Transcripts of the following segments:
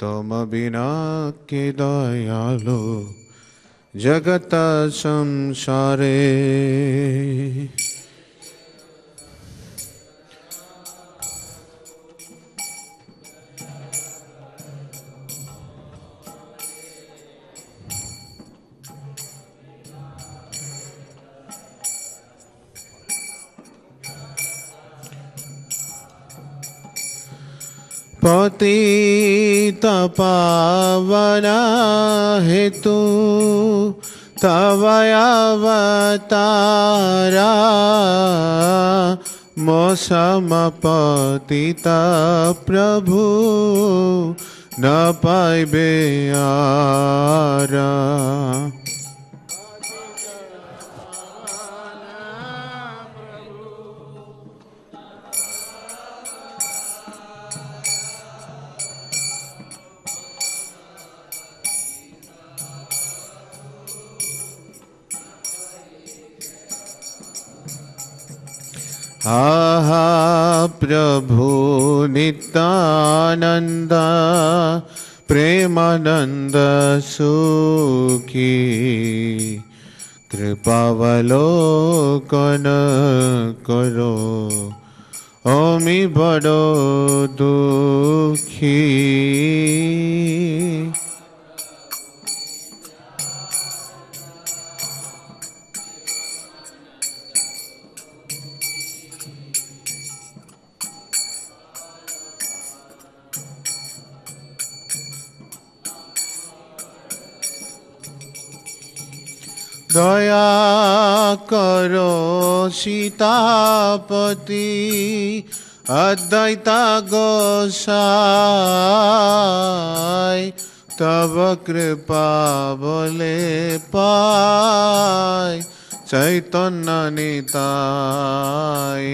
तुम बिना के दयालु जगत संसारे। पतित पावना हेतु तव अवतारा मौसम पतित प्रभु न पाइबे आरा। आहा प्रभु नित्यानंद प्रेमानंद सुखी कृपावलोकन करो ओमि बड़ो दुखी। दया करो सीतापति अद्वैता गोसाई तब कृपा बोले पाय चैतन्य निताई।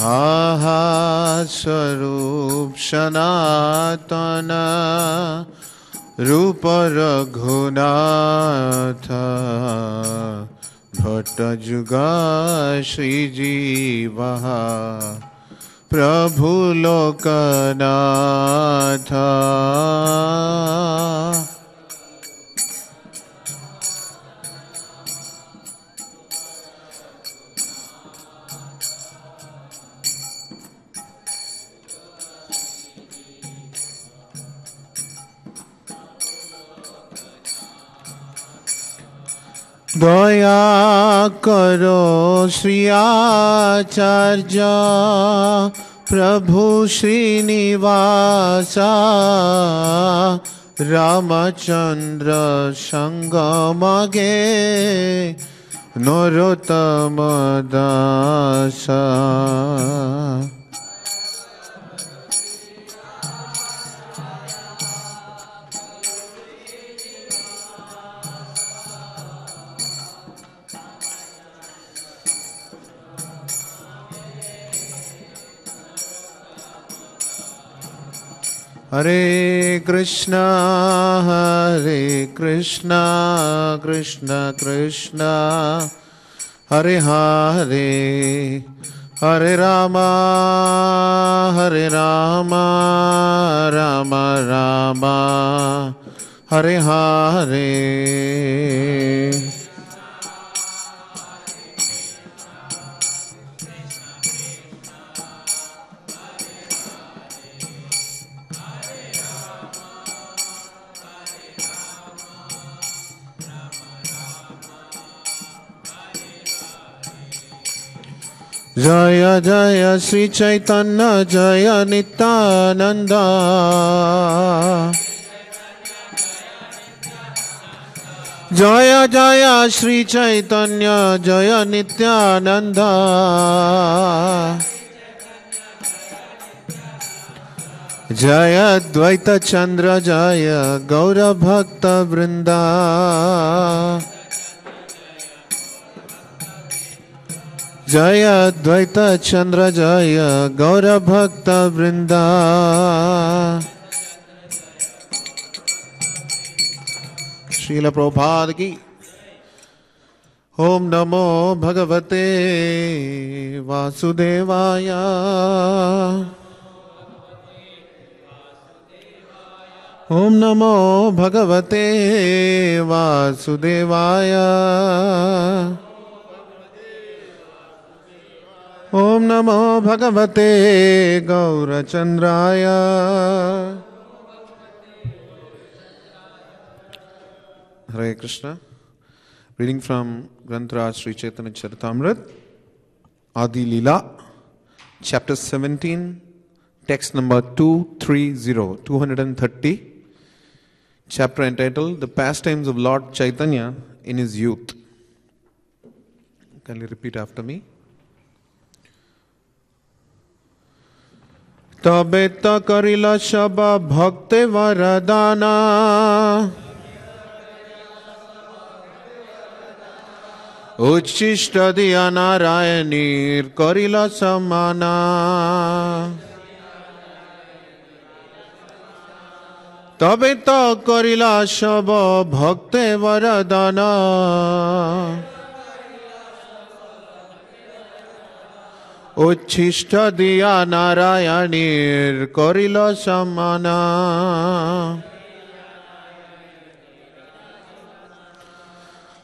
आहा स्वरूप सनातन रूप रघुनाथ भट्ट जुगा श्री जीवा प्रभु लोकनाथ। दया करो श्री आचार्य प्रभु श्रीनिवासा रामचंद्र संगमगे नरोत्तम दासा। हरे कृष्णा कृष्णा कृष्णा हरे हरे हरे राम राम राम हरे हरे। जय जय श्री चैतन्य जय नित्यानंद जय जय श्री चैतन्य जय नित्यानंद जय द्वैत चंद्र जय गौर भक्त वृंदा जय अद्वैत चंद्र जय गौर भक्त वृंदा। श्रील प्रभुपाद की। ओम नमो भगवते वासुदेवाय। ओम नमो भगवते वासुदेवाय। ओम नमो भगवते गौरचंद्राय। Hare Krishna. Reading from Granth Sri Chaitanya Charitamrita, Adi Lila, chapter 17, text number 230, 230, chapter entitled The Pastimes of Lord Chaitanya in His Youth. Can you repeat after me? तबे त करिला सब भक्त वरदाना, उच्छिष्ट दिया नारायणीर करिला समाना। तबे त करिला सब भक्त वरदाना, उच्छिष्ट दिया नारायणीर करिल सम्माना।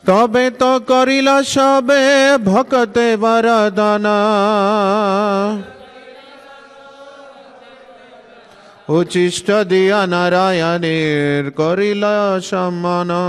तबे तो करिल सबे भक्ते वरदाना, उच्छिष्ट दिया नारायणीर करिल सम्माना।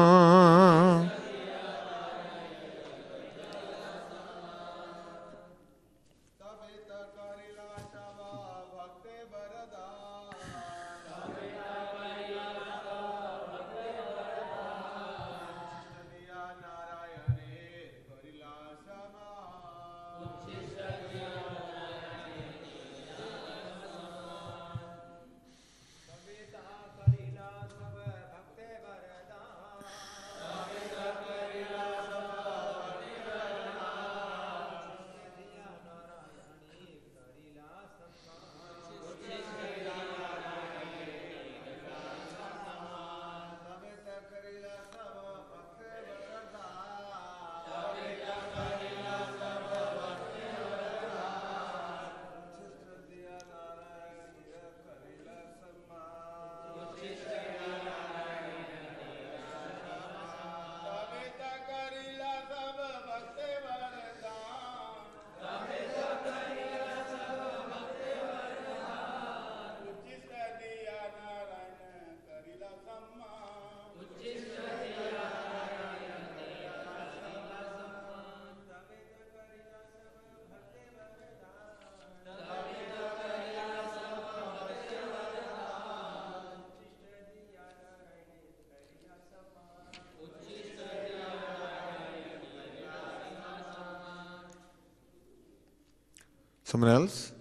Someone else?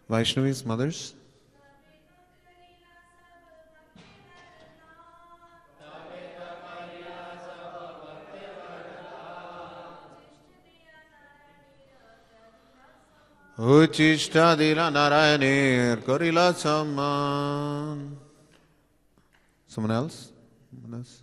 Vaishnavis, mothers? Uchishta dila narayane karila samman. Someone else? Someone else?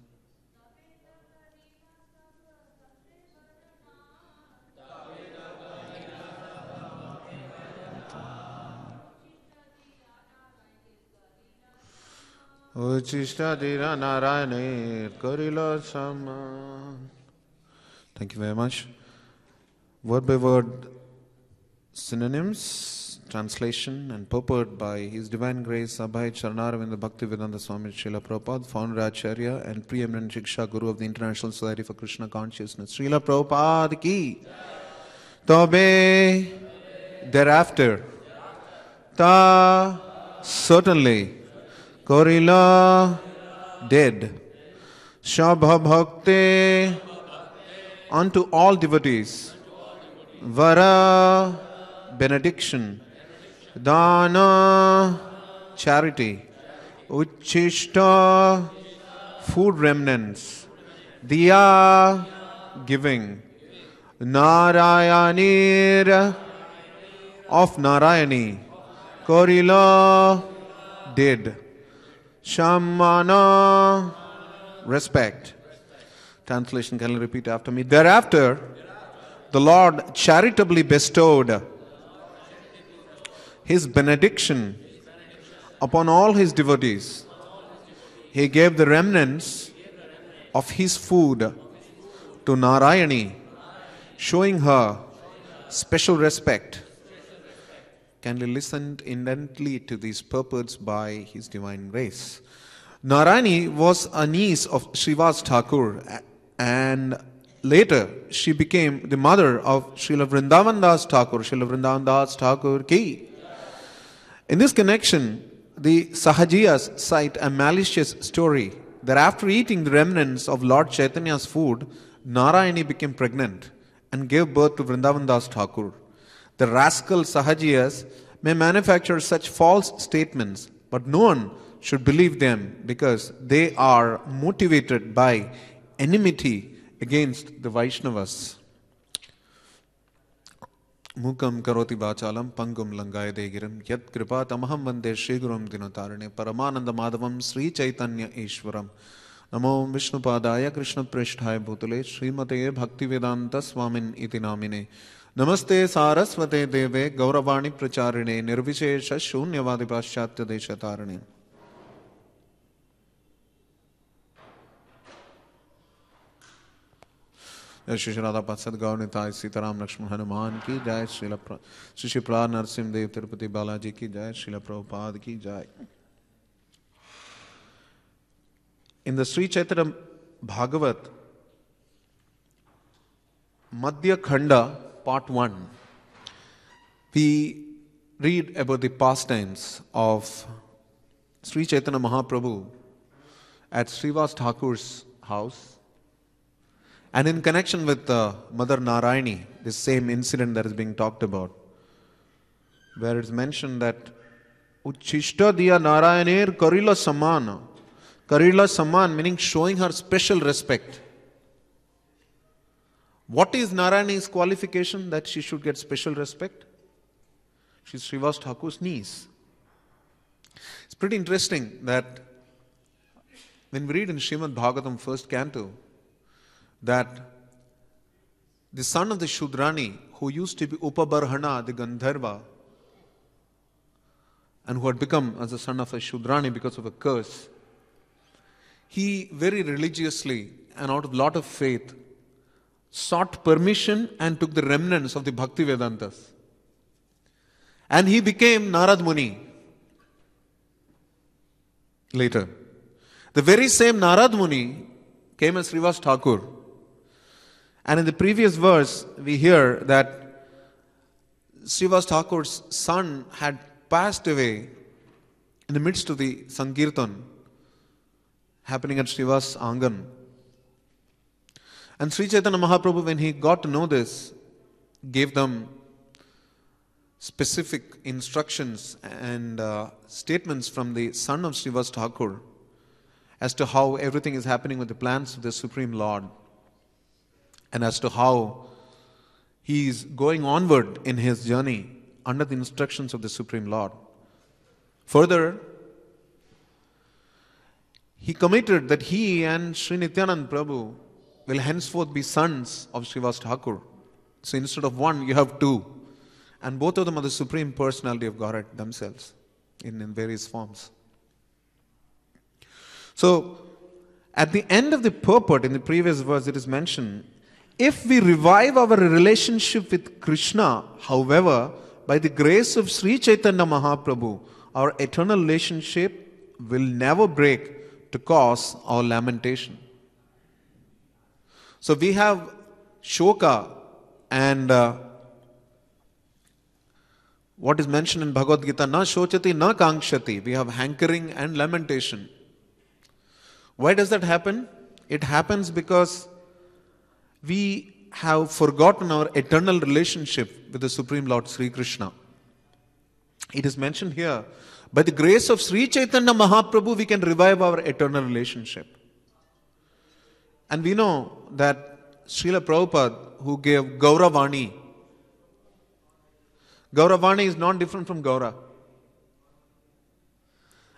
Uchishta dira narayane karila sama. Thank you very much. Word by word synonyms, translation and purport by His Divine Grace Abhay Charanaravindra Bhaktivedanta Swami Srila Prabhupada, founder Acharya and preeminent Shiksha Guru of the International Society for Krishna Consciousness. Srila Prabhupada ki. Tobe thereafter. Ta certainly. Korila did. Shabha Bhakti unto all devotees. Vara benediction. Dana charity. Uchishta food remnants. Diya giving. Narayanir of Narayani. Korila did. Shamana respect. Translation, can you repeat after me? Thereafter, the Lord charitably bestowed His benediction upon all His devotees. He gave the remnants of His food to Narayani, showing her special respect. Kindly listen intently to these purports by His Divine Grace. Narayani was a niece of Srivas Thakur, and later she became the mother of Srila Vrindavan Das Thakur. Srila Vrindavan Das Thakur ki. In this connection, the Sahajiyas cite a malicious story that after eating the remnants of Lord Chaitanya's food, Narayani became pregnant and gave birth to Vrindavan Das Thakur. The rascal Sahajiyas may manufacture such false statements, but no one should believe them because they are motivated by enmity against the Vaishnavas. Mukam karoti vachalam pangum langaya degiram yat kripa tamaham vande shiguram dinotarane paramananda madhavam Sri Chaitanya Ishwaram Namo Vishnupadaya Krishna Prishthaya Bhutale Srimate Bhaktivedanta Swamin iti namine Namaste Sarasvate Deve Gauravani Pracharine Nirvishesha Shunyavadi Paschatya Deshatarane. Shri Radha Patsad Gaur Nitai Sitaram Lakshman Hanuman ki jai, Shri Prahlad Narsim Dev Tirupati Balaji ki jai, Srila Prabhupada ki jai. In the Sri Chaitanya Bhagavat, Madhya Khanda, Part 1, we read about the pastimes of Sri Chaitanya Mahaprabhu at Srivas Thakur's house. And in connection with Mother Narayani, this same incident that is being talked about, where it's mentioned that Uchishta diya Narayanir Karila Samana. Karila Saman meaning showing her special respect. What is Narayani's qualification that she should get special respect? She's Srivas Thakur's niece. It's pretty interesting that when we read in Srimad Bhagavatam first canto, that the son of the Shudrani, who used to be Upabarhana, the Gandharva, and who had become as a son of a Shudrani because of a curse, he very religiously and out of lot of faith sought permission and took the remnants of the Bhakti Vedantas. And he became Narad Muni later. The very same Narad Muni came as Srivas Thakur. And in the previous verse, we hear that Srivas Thakur's son had passed away in the midst of the Sankirtan happening at Srivas Angan. And Sri Chaitanya Mahaprabhu, when he got to know this, gave them specific instructions and statements from the son of Srivas Thakur as to how everything is happening with the plans of the Supreme Lord, and as to how he is going onward in his journey under the instructions of the Supreme Lord. Further, he committed that he and Sri Nityanand Prabhu will henceforth be sons of Srivas Thakur. So instead of one, you have two. And both of them are the Supreme Personality of Godhead themselves in various forms. So, at the end of the purport, in the previous verse, it is mentioned, if we revive our relationship with Krishna, however, by the grace of Sri Chaitanya Mahaprabhu, our eternal relationship will never break to cause our lamentation. So we have Shoka and what is mentioned in Bhagavad Gita, na shochati, na kankshati. We have hankering and lamentation. Why does that happen? It happens because we have forgotten our eternal relationship with the Supreme Lord Sri Krishna. It is mentioned here, by the grace of Sri Chaitanya Mahaprabhu, we can revive our eternal relationship. And we know that Srila Prabhupada, who gave Gauravani, Gauravani is not different from Gaura.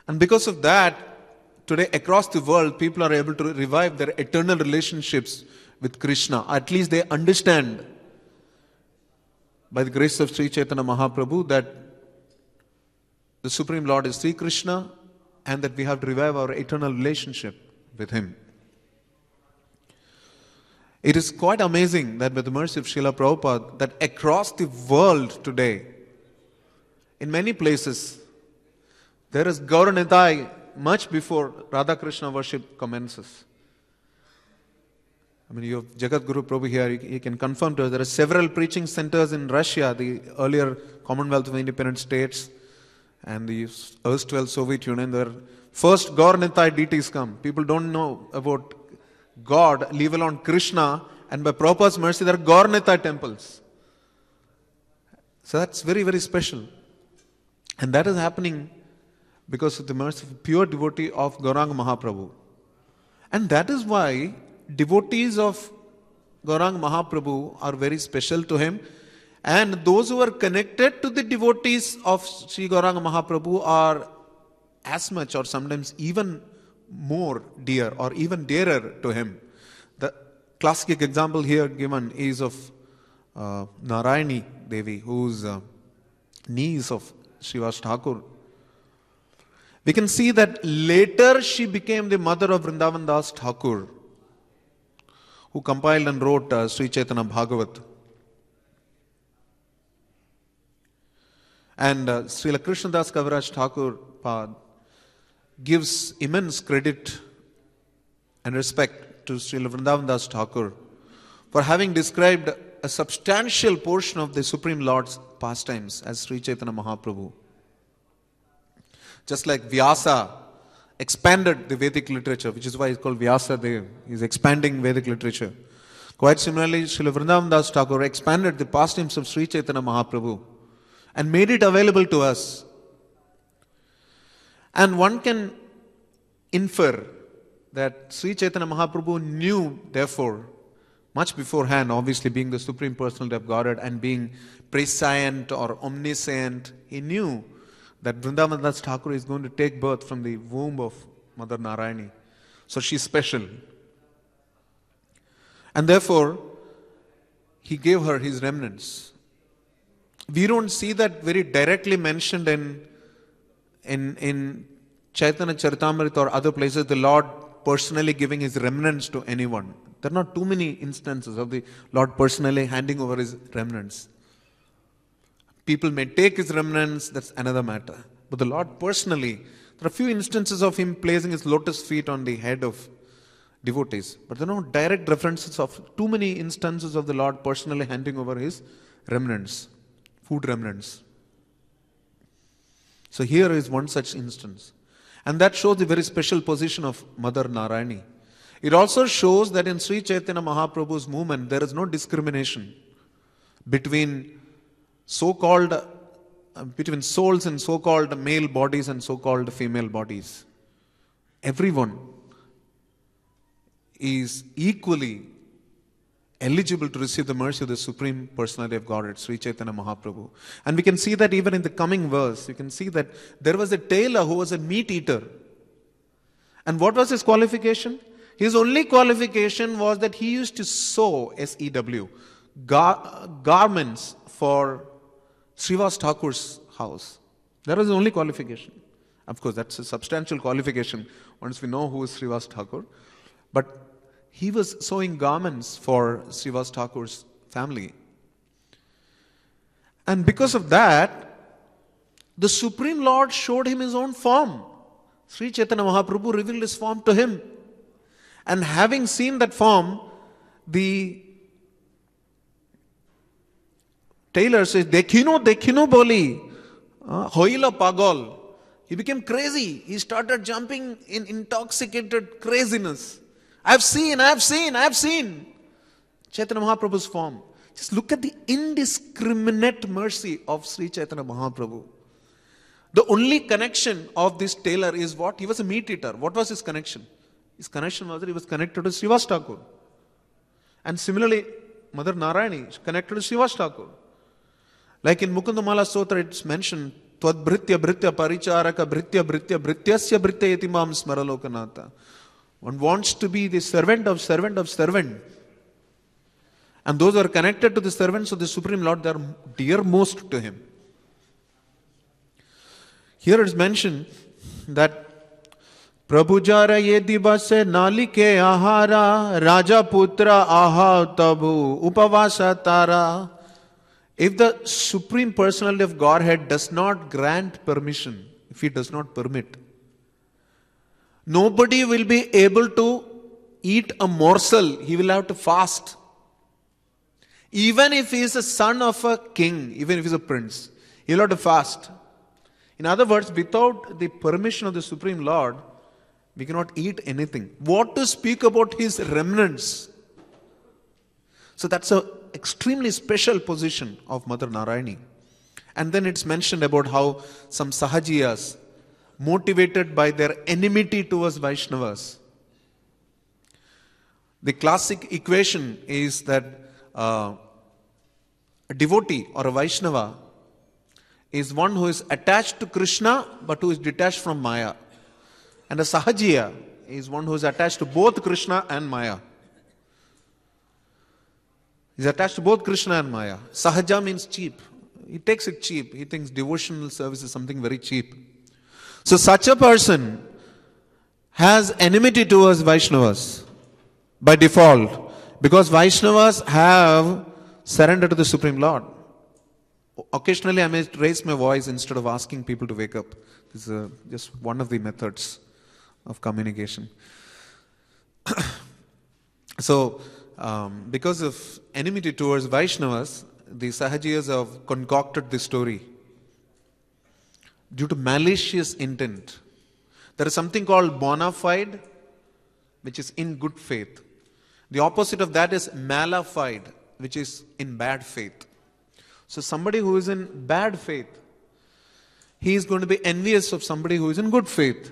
And because of that, today across the world, people are able to revive their eternal relationships with Krishna. At least they understand, by the grace of Sri Chaitanya Mahaprabhu, that the Supreme Lord is Sri Krishna and that we have to revive our eternal relationship with Him. It is quite amazing that with the mercy of Srila Prabhupada, that across the world today, in many places, there is Gaura Nitai much before Radha Krishna worship commences. I mean, you have Jagat Guru Prabhu here, he can confirm to us, there are several preaching centers in Russia, the earlier Commonwealth of Independent States, and the erstwhile Soviet Union. There first Gaura Nitai deities come. People don't know about God, leave alone Krishna, and by Prabhupada's mercy, there are Gaura Nitai temples. So that's very, very special. And that is happening because of the mercy of pure devotee of Gauranga Mahaprabhu. And that is why devotees of Gauranga Mahaprabhu are very special to him. And those who are connected to the devotees of Sri Gauranga Mahaprabhu are as much or sometimes even more dear or even dearer to him. The classic example here given is of Narayani Devi, who's niece of Srivas Thakur. We can see that later she became the mother of Vrindavan Das Thakur, who compiled and wrote Sri Chaitanya Bhagavat. And Srila Krishnadas Kaviraj Thakur Pad gives immense credit and respect to Srila Vrindavan Das Thakur for having described a substantial portion of the Supreme Lord's pastimes as Sri Chaitanya Mahaprabhu. Just like Vyasa expanded the Vedic literature, which is why it's called Vyasa Dev. He's expanding Vedic literature. Quite similarly, Srila Vrindavan Das Thakur expanded the pastimes of Sri Chaitanya Mahaprabhu and made it available to us. And one can infer that Sri Chaitanya Mahaprabhu knew, therefore, much beforehand, obviously being the Supreme Personality of Godhead and being prescient or omniscient, he knew that Vrindavan Das Thakur is going to take birth from the womb of Mother Narayani. So she's special. And therefore, he gave her his remnants. We don't see that very directly mentioned in Chaitanya Charitamrita or other places, the Lord personally giving his remnants to anyone. There are not too many instances of the Lord personally handing over his remnants. People may take his remnants, that's another matter. But the Lord personally, there are few instances of him placing his lotus feet on the head of devotees. But there are no direct references of too many instances of the Lord personally handing over his remnants, food remnants. So here is one such instance. And that shows the very special position of Mother Narayani. It also shows that in Sri Chaitanya Mahaprabhu's movement, there is no discrimination between between souls in so-called male bodies and so-called female bodies. Everyone is equally eligible to receive the mercy of the Supreme Personality of Godhead, Sri Chaitanya Mahaprabhu. And we can see that even in the coming verse, you can see that there was a tailor who was a meat eater. And what was his qualification? His only qualification was that he used to sew, S-E-W, garments for Srivas Thakur's house. That was the only qualification. Of course, that's a substantial qualification once we know who is Srivas Thakur. But he was sewing garments for Srivas Thakur's family. And because of that, the Supreme Lord showed him his own form. Sri Chaitanya Mahaprabhu revealed his form to him. And having seen that form, the tailor says, Dekhino boli, hoila pagol. He became crazy. He started jumping in intoxicated craziness. I have seen Chaitanya Mahaprabhu's form. Just look at the indiscriminate mercy of Sri Chaitanya Mahaprabhu. The only connection of this tailor is what? He was a meat eater. What was his connection? His connection was that he was connected to Srivas Thakur. And similarly, Mother Narayani is connected to Srivas Thakur. Like in Mukundamala Stotra, it's mentioned, Tvad Bhritya Bhritya Paricharaka Bhritya Bhritya Bhrityasya Bhritya Itimam Smaralokanata. One wants to be the servant of servant. And those who are connected to the servants of the Supreme Lord, they are dearmost to him. Here it is mentioned that Prabhu jara ye divase nalike ahara raja putra aha tabu upavasa tara. If the Supreme Personality of Godhead does not grant permission, if he does not permit, nobody will be able to eat a morsel. He will have to fast. Even if he is a son of a king, even if he is a prince, he will have to fast. In other words, without the permission of the Supreme Lord, we cannot eat anything. What to speak about his remnants? So that's an extremely special position of Mother Narayani. And then it's mentioned about how some Sahajiyas, motivated by their enmity towards Vaishnavas. The classic equation is that a devotee or a Vaishnava is one who is attached to Krishna but who is detached from Maya. And a Sahajiya is one who is attached to both Krishna and Maya. He is attached to both Krishna and Maya. Sahaja means cheap. He takes it cheap. He thinks devotional service is something very cheap. So such a person has enmity towards Vaishnavas by default, because Vaishnavas have surrendered to the Supreme Lord. Occasionally I may raise my voice instead of asking people to wake up. This is just one of the methods of communication. So, because of enmity towards Vaishnavas, the Sahajiyas have concocted this story due to malicious intent. There is something called bona fide, which is in good faith. The opposite of that is mala fide, which is in bad faith. So somebody who is in bad faith, he is going to be envious of somebody who is in good faith,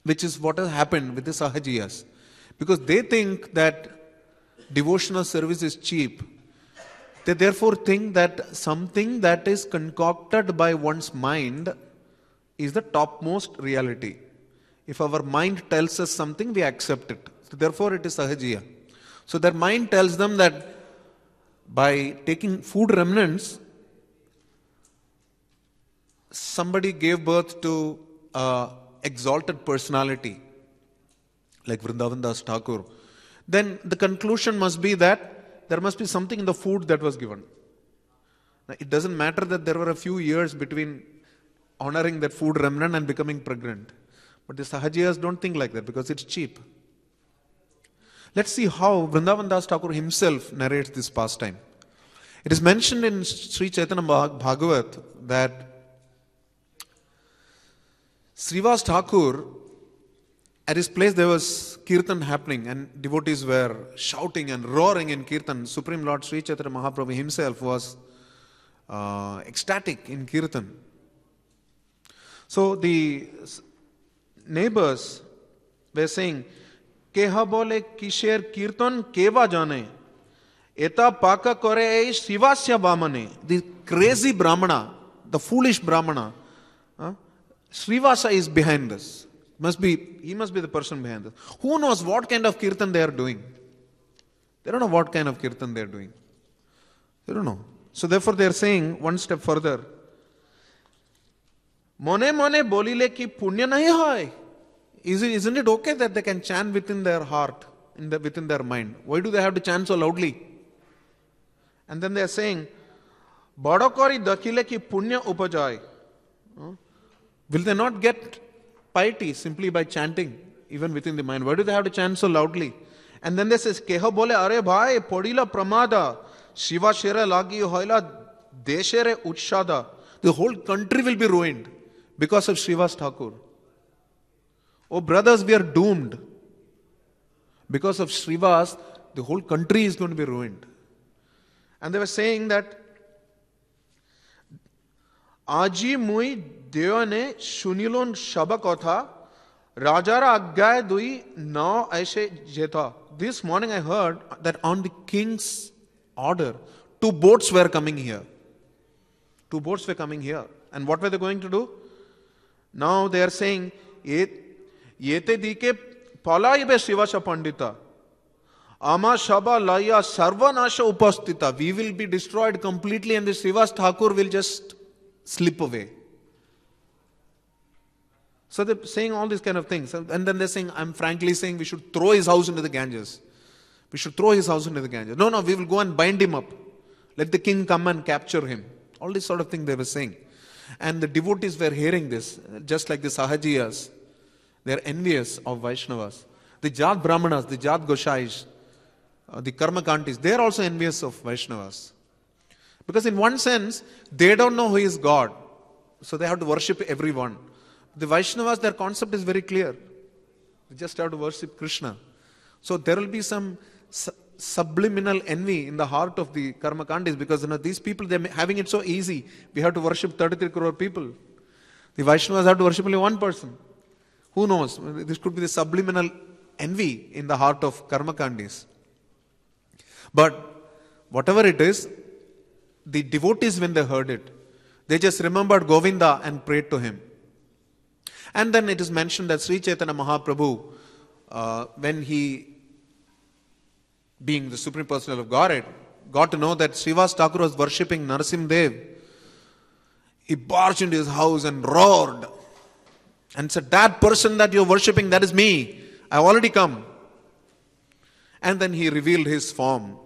which is what has happened with the Sahajiyas. Because they think that devotional service is cheap. They therefore think that something that is concocted by one's mind is the topmost reality. If our mind tells us something, we accept it. So therefore it is Sahajiya. So their mind tells them that by taking food remnants, somebody gave birth to an exalted personality like Vrindavan Das Thakur. Then the conclusion must be that there must be something in the food that was given. Now, it doesn't matter that there were a few years between honoring that food remnant and becoming pregnant. But the Sahajiyas don't think like that because it's cheap. Let's see how Vrindavan Das Thakur himself narrates this pastime. It is mentioned in Sri Chaitanya Bhagavat that Srivas Thakur, at his place there was kirtan happening and devotees were shouting and roaring in kirtan. Supreme Lord Sri Chaitanya Mahaprabhu himself was ecstatic in kirtan. So the neighbors were saying, Keha bole kisher kirtan keva jane, eta paka kore Srivasya Bhamane. The crazy Brahmana, the foolish Brahmana, Srivasa is behind this. He must be the person behind this. Who knows what kind of kirtan they are doing? They don't know what kind of kirtan they are doing. They don't know. So therefore they are saying one step further. Mone mone bolile ki punya nahi hoy. Isn't it okay that they can chant within their heart, within their mind? Why do they have to chant so loudly? And then they are saying, Bada kori dakile ki punya upajay. Will they not get piety simply by chanting, even within the mind? Why do they have to chant so loudly? And then they say, Keha bole are bhai, podila pramada, Shiva shera lagi hoila, deshere utshada. The whole country will be ruined because of Srivas Thakur. Oh brothers, we are doomed. Because of Srivas, the whole country is going to be ruined. And they were saying that Aji mui deone shunilon shabakotha Rajara aggay dui now aise jeta. This morning I heard that on the king's order, 2 boats were coming here. 2 boats were coming here. And what were they going to do? Now they are saying, Yete dike palaibe Shivasha Pandita. Ama Shaba Laya Sarvanasha Upastita. We will be destroyed completely and the Srivas Thakur will just slip away. So they're saying all these kind of things. And then they're saying, I'm frankly saying we should throw his house into the Ganges. We should throw his house into the Ganges. No, we will go and bind him up. Let the king come and capture him. All this sort of thing they were saying. And the devotees were hearing this, just like the Sahajiyas. They are envious of Vaishnavas. The Jat Brahmanas, the Jat Goshais, the Karmakantis, they are also envious of Vaishnavas. Because in one sense, they don't know who is God. So they have to worship everyone. The Vaishnavas, their concept is very clear. They just have to worship Krishna. So there will be some subliminal envy in the heart of the Karmakandis because these people, they're having it so easy. We have to worship 33 crore people. The Vaishnavas have to worship only one person. Who knows? This could be the subliminal envy in the heart of Karmakandis. But whatever it is, the devotees, when they heard it, they just remembered Govinda and prayed to him. And then it is mentioned that Sri Chaitanya Mahaprabhu, when he, being the Supreme Personality of Godhead, got to know that Srivas Thakur was worshipping Narasimha Dev, he barged into his house and roared and said, that person that you're worshipping, that is me. I've already come. And then he revealed his form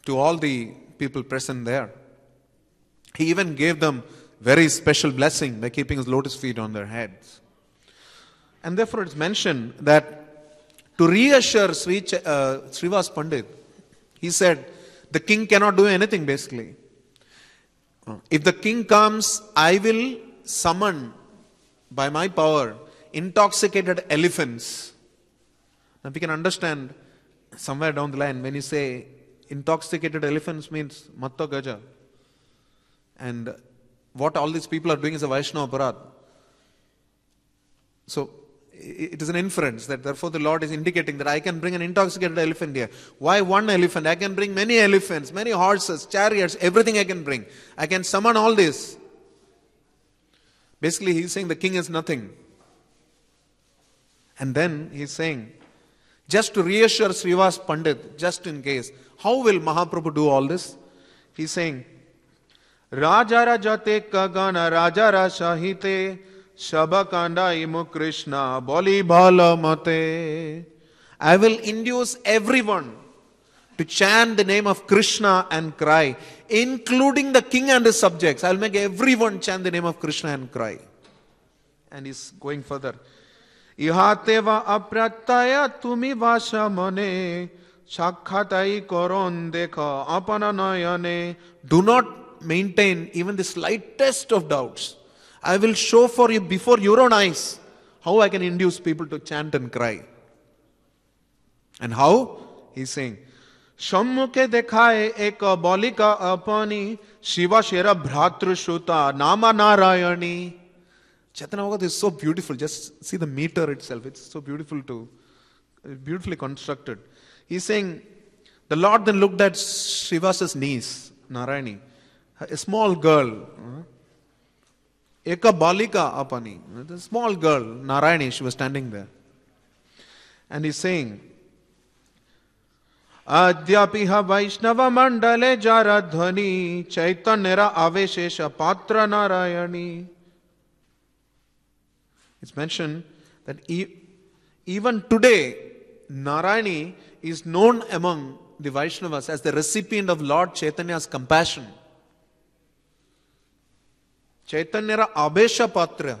to all the people present there. He even gave them very special blessing by keeping his lotus feet on their heads. And therefore it's mentioned that to reassure Srivas Pandit, he said, the king cannot do anything basically. If the king comes, I will summon by my power intoxicated elephants. Now we can understand somewhere down the line when you say intoxicated elephants means Matta Gaja. And what all these people are doing is a Vaishnava Aparad. So it is an inference that therefore the Lord is indicating that I can bring an intoxicated elephant here. Why one elephant? I can bring many elephants, many horses, chariots, everything I can bring. I can summon all this. Basically he is saying the king is nothing. And then he is saying, just to reassure Srivas Pandit, just in case, how will Mahaprabhu do all this? He is saying, Rajara jate kagana rajara shahite shabakanda imu Krishna boli bhala mate. I will induce everyone to chant the name of Krishna and cry, including the king and his subjects. I will make everyone chant the name of Krishna and cry. And he's going further. Ihateva aprataya tumi vasha mane shakhatai koron dekha apana nayane. Do not maintain even the slightest of doubts. I will show for you before your own eyes how I can induce people to chant and cry. And how? He's saying, Shammukhe dekhaye eka balika apani Shiva shera bhratru shuta nama narayani. Chaitanya Bhagavat is so beautiful. Just see the meter itself. It's so beautiful beautifully constructed. He's saying, the Lord then looked at Srivas's niece, Narayani, a small girl. Eka balika apani. A small girl, Narayani, she was standing there. And he's saying, Adyapiha Vaishnava Mandale Jaradhvani Chaitanyara Aveshesha Patra Narayani. It's mentioned that even today, Narayani is known among the Vaishnavas as the recipient of Lord Chaitanya's compassion. Chaitanyara Avesha Patra.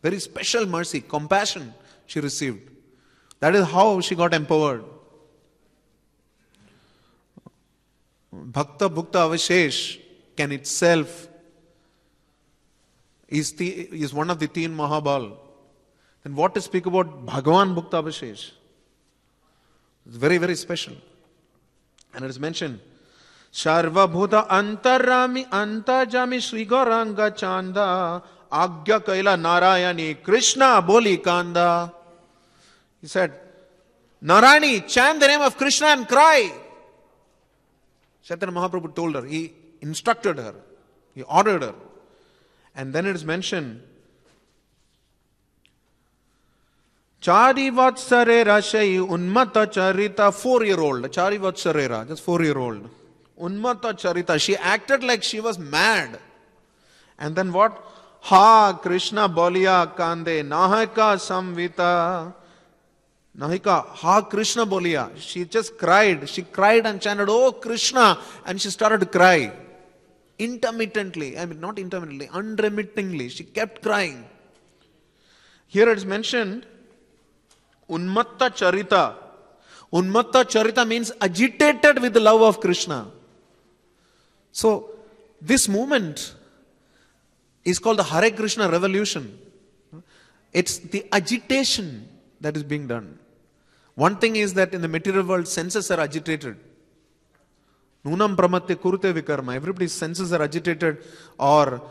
Very special mercy, compassion she received. That is how she got empowered. Bhakta Bhukta Avashesh can itself is one of the Teen Mahabal. Then what to speak about Bhagavan Bhukta Avashesh? It's very, very special. And it is mentioned, Sarva Bhuta Antarami Antajami Sri Gauranga Chanda Agya Kaila Narayani Krishna Boli Kanda. He said, Narayani, chant the name of Krishna and cry. Chaitanya Mahaprabhu told her, he instructed her, he ordered her. And then it is mentioned, Chari Vatsarera Shai Unmata Charita, 4-year-old, Chari Vatsarera, just 4-year-old. Unmata Charita, she acted like she was mad. And then what? Ha Krishna Bolia Kande, Nahika Samvita. Nahika, Ha Krishna Bolia. She just cried. She cried and chanted, Oh Krishna. And she started to cry. Intermittently. I mean, not intermittently, unremittingly. She kept crying. Here it is mentioned, Unmatta Charita. Unmatta Charita means agitated with the love of Krishna. So, this movement is called the Hare Krishna revolution. It's the agitation that is being done. One thing is that in the material world, senses are agitated. Nunam pramatya kurute vikarma. Everybody's senses are agitated, or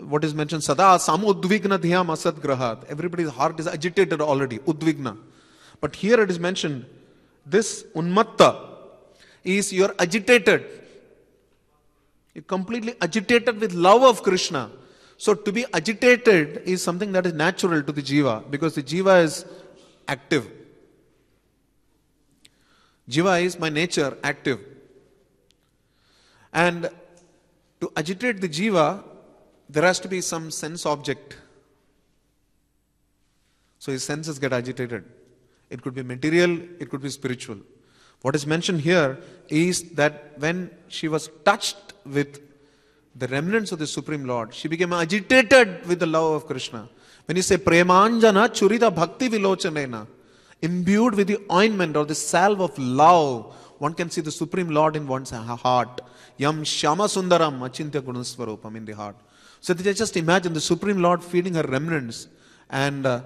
what is mentioned, sada samudvigna dhyam asad grahat. Everybody's heart is agitated already, udvigna. But here it is mentioned, this unmatta is you're agitated. You're completely agitated with love of Krishna. So to be agitated is something that is natural to the jiva, because the jiva is active. Jiva is by nature active. And to agitate the jiva, there has to be some sense object. So his senses get agitated. It could be material, it could be spiritual. What is mentioned here is that when she was touched with the remnants of the Supreme Lord, she became agitated with the love of Krishna. When you say Premanjana Churita Bhakti Vilochanena, imbued with the ointment or the salve of love, one can see the Supreme Lord in one's heart. Yam Shama Sundaram Achintya Gunaswarupam, in the heart. So just imagine the Supreme Lord feeding her remnants, and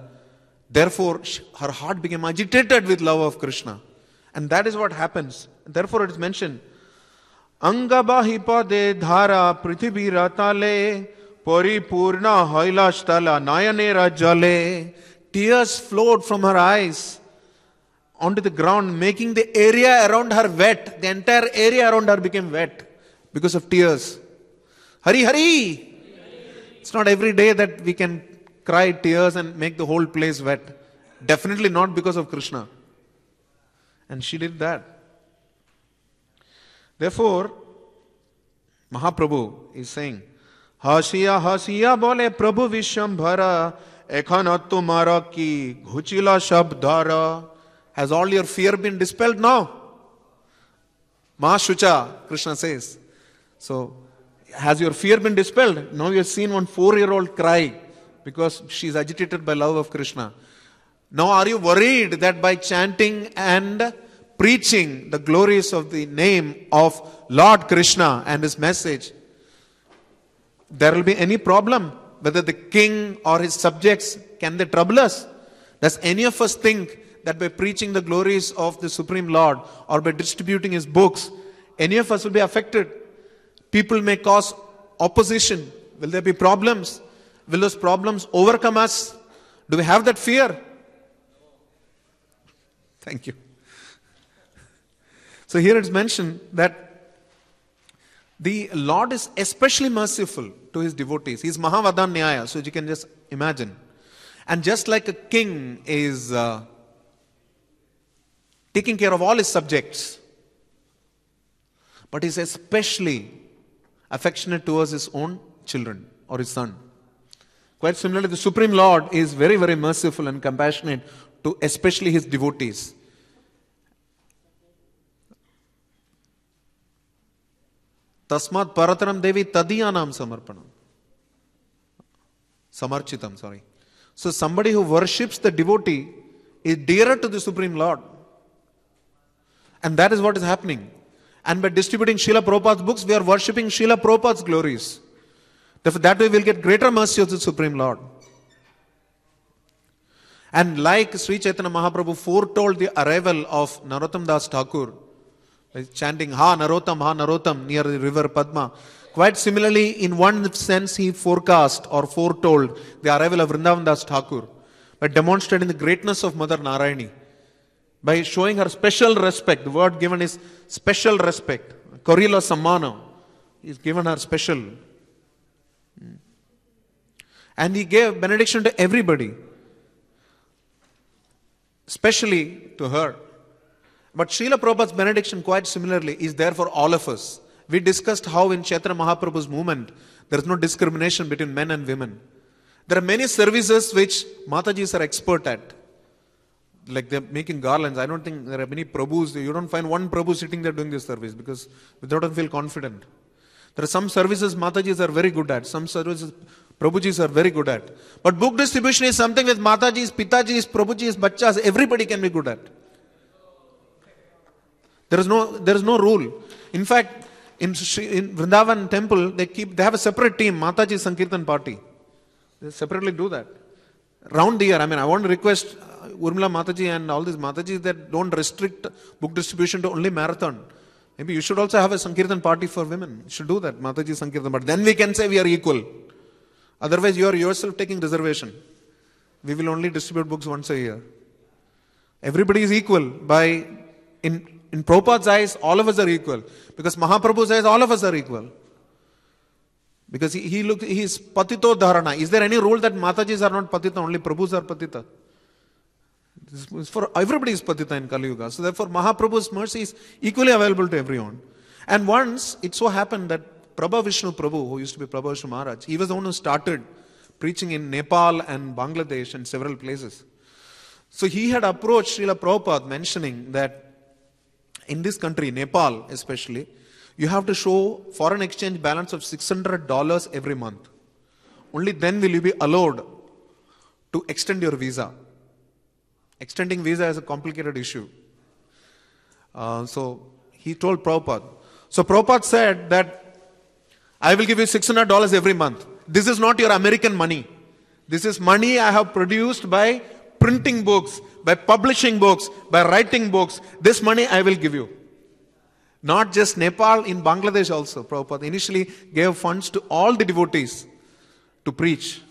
therefore her heart became agitated with love of Krishna. And that is what happens. Therefore it is mentioned, Angabahipade dhara prithibhi ratale paripurna hailashtala nayanera jale. Tears flowed from her eyes onto the ground, making the area around her wet. The entire area around her became wet because of tears. Hari Hari! It's not every day that we can cry tears and make the whole place wet. Definitely not because of Krishna. And she did that. Therefore, Mahaprabhu is saying, Hasiya hasiya bole Prabhu Vishambhara ekhana tumara ki ghuchila shabdhara. Has all your fear been dispelled now? Mahashucha, Krishna says. So, has your fear been dispelled? Now you have seen one 4-year-old cry because she is agitated by love of Krishna. Now are you worried that by chanting and preaching the glories of the name of Lord Krishna and his message, there will be any problem? Whether the king or his subjects, can they trouble us? Does any of us think that by preaching the glories of the Supreme Lord or by distributing his books, any of us will be affected? People may cause opposition. Will there be problems? Will those problems overcome us? Do we have that fear? Thank you. So here it's mentioned that the Lord is especially merciful to his devotees. He is Mahavadan Nyaya, so you can just imagine. And just like a king is taking care of all his subjects. But he's especially affectionate towards his own children or his son. Quite similarly, the Supreme Lord is very, very merciful and compassionate to especially his devotees. Tasmat parataram devi tadiyanam samarpanam. Samarchitam, sorry. So somebody who worships the devotee is dearer to the Supreme Lord. And that is what is happening. And by distributing Srila Prabhupada's books, we are worshipping Srila Prabhupada's glories. Therefore, that way we will get greater mercy of the Supreme Lord. And like Sri Chaitanya Mahaprabhu foretold the arrival of Narottam Das Thakur, chanting Ha Narottam near the river Padma. Quite similarly, in one sense, he forecast or foretold the arrival of Vrindavan Das Thakur by demonstrating the greatness of Mother Narayani, by showing her special respect. The word given is special respect. Korila Sammana is given her special. And he gave benediction to everybody, especially to her. But Srila Prabhupada's benediction, quite similarly, is there for all of us. We discussed how in Chaitanya Mahaprabhu's movement, there is no discrimination between men and women. There are many services which Matajis are expert at. Like they're making garlands. I don't think there are many Prabhus. You don't find one Prabhu sitting there doing this service because they don't feel confident. There are some services Matajis are very good at. Some services Prabhujis are very good at. But book distribution is something with Matajis, Pitajis, Prabhujis, Bachchas, everybody can be good at. There is no rule. In fact, in Vrindavan temple, they have a separate team, Mataji Sankirtan party. They separately do that. Round the year, I want to request Urmila Mataji and all these Matajis that don't restrict book distribution to only marathon. Maybe you should also have a Sankirtan party for women. You should do that, Mataji Sankirtan. But then we can say we are equal. Otherwise, you are yourself taking reservation. We will only distribute books once a year. Everybody is equal. In Prabhupada's eyes, all of us are equal. Because Mahaprabhu's eyes, all of us are equal. Because he is patito dharana. Is there any rule that Matajis are not patita, only Prabhus are patita? For everybody is patita in Kali Yuga. So therefore Mahaprabhu's mercy is equally available to everyone. And once it so happened that Prabhu Vishnu Prabhu, who used to be Prabhu Vishnu Maharaj, he was the one who started preaching in Nepal and Bangladesh and several places. So he had approached Srila Prabhupada mentioning that in this country, Nepal especially, you have to show foreign exchange balance of $600 every month. Only then will you be allowed to extend your visa. Extending visa is a complicated issue. So he told Prabhupada. So Prabhupada said that I will give you $600 every month. This is not your American money. This is money I have produced by printing books, by publishing books, by writing books. This money I will give you. Not just Nepal, in Bangladesh also. Prabhupada initially gave funds to all the devotees to preach.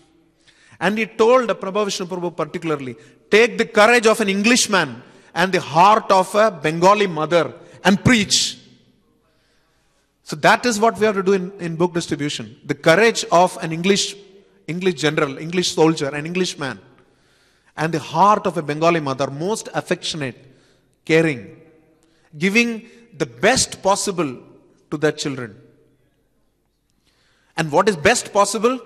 And he told Prabhu Vishnu Prabhu particularly, take the courage of an Englishman and the heart of a Bengali mother and preach. So that is what we have to do in book distribution. The courage of an English general, English soldier, an Englishman. And the heart of a Bengali mother, most affectionate, caring, giving the best possible to their children. And what is best possible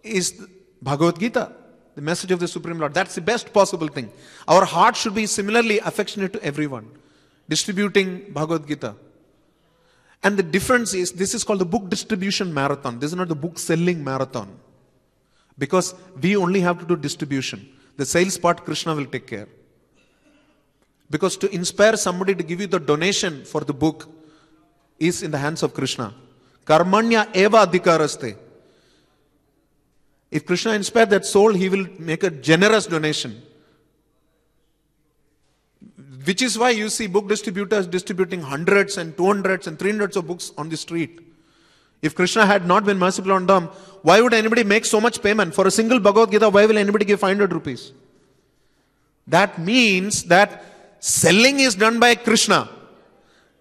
is Bhagavad Gita, the message of the Supreme Lord. That's the best possible thing. Our heart should be similarly affectionate to everyone, distributing Bhagavad Gita. And the difference is, this is called the book distribution marathon. This is not the book selling marathon. Because we only have to do distribution. The sales part, Krishna will take care. Because to inspire somebody to give you the donation for the book is in the hands of Krishna. Karmanya eva adhikaraste. If Krishna inspired that soul, he will make a generous donation. Which is why you see book distributors distributing hundreds and 200s and 300s of books on the street. If Krishna had not been merciful on them, why would anybody make so much payment? For a single Bhagavad Gita, why will anybody give 500 rupees? That means that selling is done by Krishna.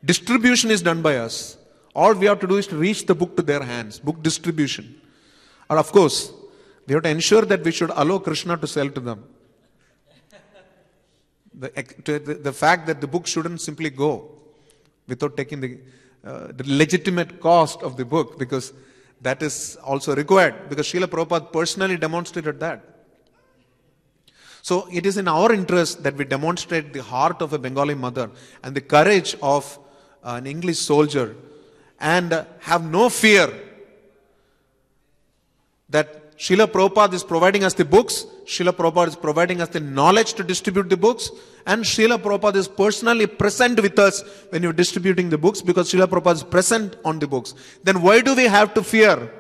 Distribution is done by us. All we have to do is to reach the book to their hands. Book distribution. And of course, we have to ensure that we should allow Krishna to sell to them. the fact that the book shouldn't simply go without taking the legitimate cost of the book, because that is also required, because Srila Prabhupada personally demonstrated that. So it is in our interest that we demonstrate the heart of a Bengali mother and the courage of an English soldier, and have no fear that Srila Prabhupada is providing us the books, Srila Prabhupada is providing us the knowledge to distribute the books, and Srila Prabhupada is personally present with us when you're distributing the books, because Srila Prabhupada is present on the books. Then why do we have to fear?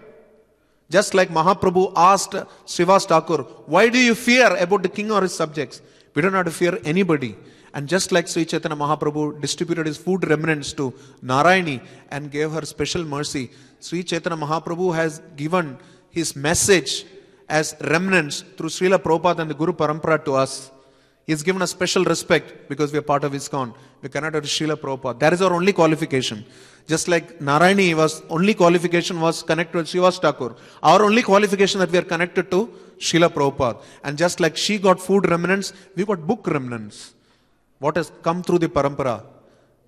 Just like Mahaprabhu asked Srivas Thakur, why do you fear about the king or his subjects? We don't have to fear anybody. And just like Sri Chaitanya Mahaprabhu distributed his food remnants to Narayani and gave her special mercy, Sri Chaitanya Mahaprabhu has given his message as remnants through Srila Prabhupada and the Guru Parampara to us. He has given us special respect because we are part of ISKCON. We cannot have Srila Prabhupada. That is our only qualification. Just like Narayani was only qualification was connected with Srivas Thakur. Our only qualification that we are connected to Srila Prabhupada. And just like she got food remnants, we got book remnants. What has come through the parampara.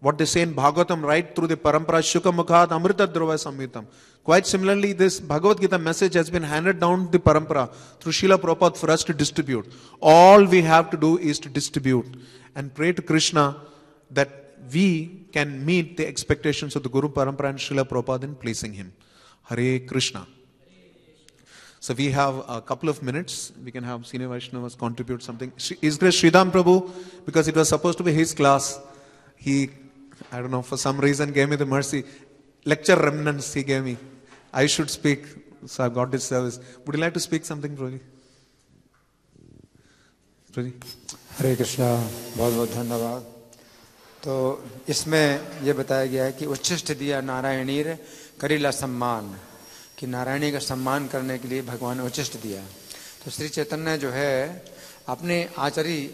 What they say in Bhagavatam, right through the parampara, Shuka Mukhat Amrita Dhrava Samhitam. Quite similarly, this Bhagavad Gita message has been handed down the parampara through Srila Prabhupada for us to distribute. All we have to do is to distribute and pray to Krishna that we can meet the expectations of the Guru Parampara and Srila Prabhupada in pleasing him. Hare Krishna. So we have a couple of minutes. We can have Senior Vaishnavas contribute something. His Grace Sridham Prabhu, because it was supposed to be his class, he, I don't know, for some reason gave me the mercy. Lecture remnants he gave me. I should speak, so I've got this service. Would you like to speak something, Prabhu? Prabhu? हरे कृष्णा, बहुत बहुत धन्यवाद। तो इसमें यह बताया गया है कि उच्छिष्ट दिया नारायणीर करीला सम्मान, कि नारायणी का सम्मान करने के लिए भगवान ने उच्छिष्ट दिया। तो श्री चैतन्य जो है अपने आचार्य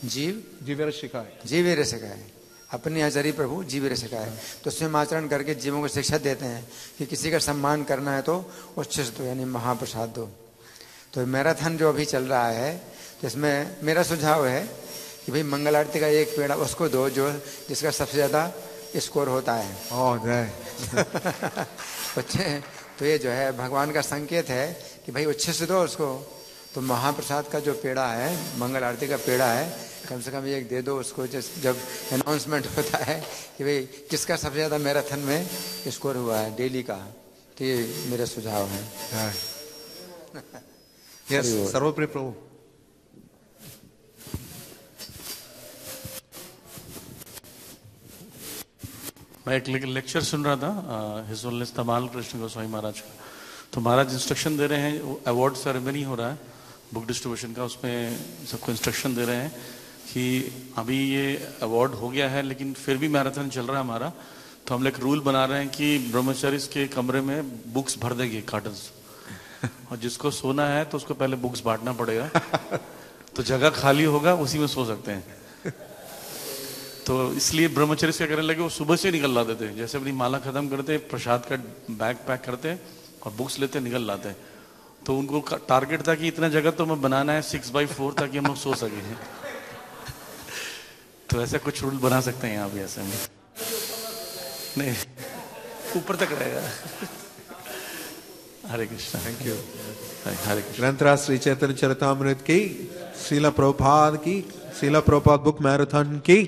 जीवेर सिखाए, अपने आचार्य प्रभु जीवेर सिखाए। तो स्वयं आचरण करके जीवों को शिक्षा देते हैं कि किसी का सम्मान करना है तो उच्छिष्ट दो, यानी महाप्रसाद दो। तो मैराथन जो अभी चल रहा है, तो इसमें मेरा सुझाव है कि भाई मंगल आरती का एक पेड़ा उसको दो जो जिसका सबसे ज्यादा स्कोर होता है। तो ये जो है भगवान का संकेत है कि भाई उच्छिष्ट दो उसको। तो महाप्रसाद का जो पेड़ा है, मंगल आरती का पेड़ा है, कम से कम एक दे दो उसको, जब अनाउंसमेंट होता है कि भाई किसका सबसे ज्यादा मैराथन में स्कोर हुआ है डेली का। तो ये मेरा सुझाव है। यस, सर्वप्रिय प्रभु। मैं एक लेक्चर सुन रहा था हिज होलीनेस तमाल कृष्ण गोस्वामी महाराज का। तो महाराज इंस्ट्रक्शन दे रहे हैं, अवार्ड सेरेमनी हो रहा है बुक डिस्ट्रीब्यूशन का, उसमें सबको इंस्ट्रक्शन दे रहे हैं कि अभी ये अवार्ड हो गया है लेकिन फिर भी मैराथन चल रहा है हमारा। तो हम लोग रूल बना रहे हैं कि ब्रह्मचारीज के कमरे में बुक्स भर देंगे, कार्टन्स, और जिसको सोना है तो उसको पहले बुक्स बांटना पड़ेगा। तो जगह खाली होगा, उसी में सो सकते हैं। तो इसलिए ब्रह्मचर्य क्या करने लगे, वो सुबह से निकल लाते थे, जैसे अपनी माला खत्म करते, प्रसाद का बैग पैक करते और बुक्स लेते निकल लाते। तो उनको टारगेट था कि इतना जगह तो हमें बनाना है 6x4 ताकि हम लोग सो सके। तो ऐसा कुछ रूल बना सकते हैं यहाँ भी, ऐसे में नहीं, ऊपर तक रहेगा। हरे कृष्णा। Thank you. हरे कृष्ण। ग्रंथराज श्री चैतन्य चरितामृत की, श्रीला प्रभुपाद की, श्रीला प्रभुपाद बुक मैराथन की,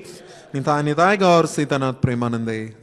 निताय निताय गौर सीतानाथ प्रेमानंदे।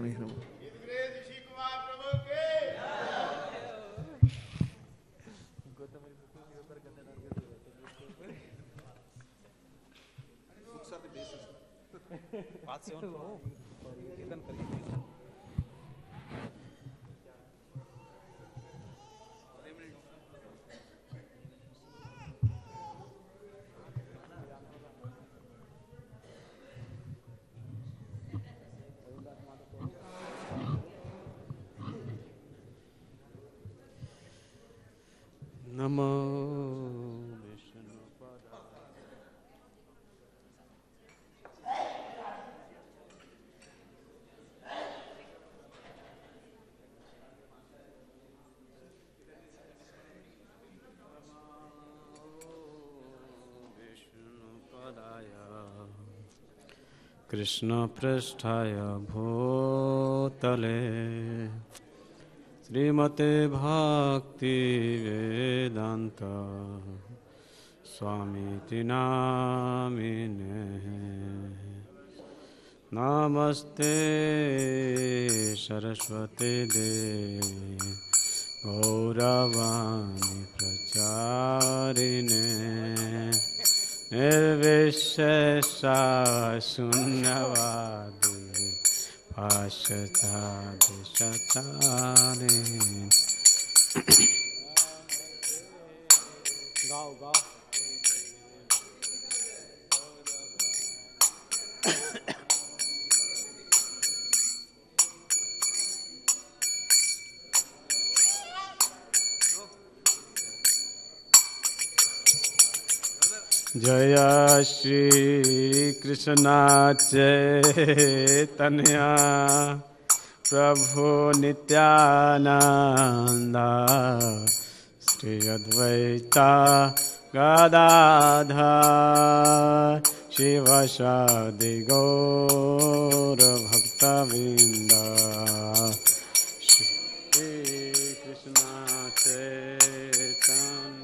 नमो विष्णुपदाय। विष्णुपदाय कृष्ण पृष्ठाय भूतले श्रीमते भक्ति वेदांत स्वामीति नामिने नमस्ते सरस्वती देवी गौरवाणी प्रचारिणे निर्विशेषा शून्यवादी पाश्चात्य सचारिणे गाओ गाओ जय श्री कृष्ण चैतन्य प्रभु नित्यानंद श्री अद्वैता गदाधर शिवसादि गौर भक्तवृंद श्री कृष्ण चैतन्य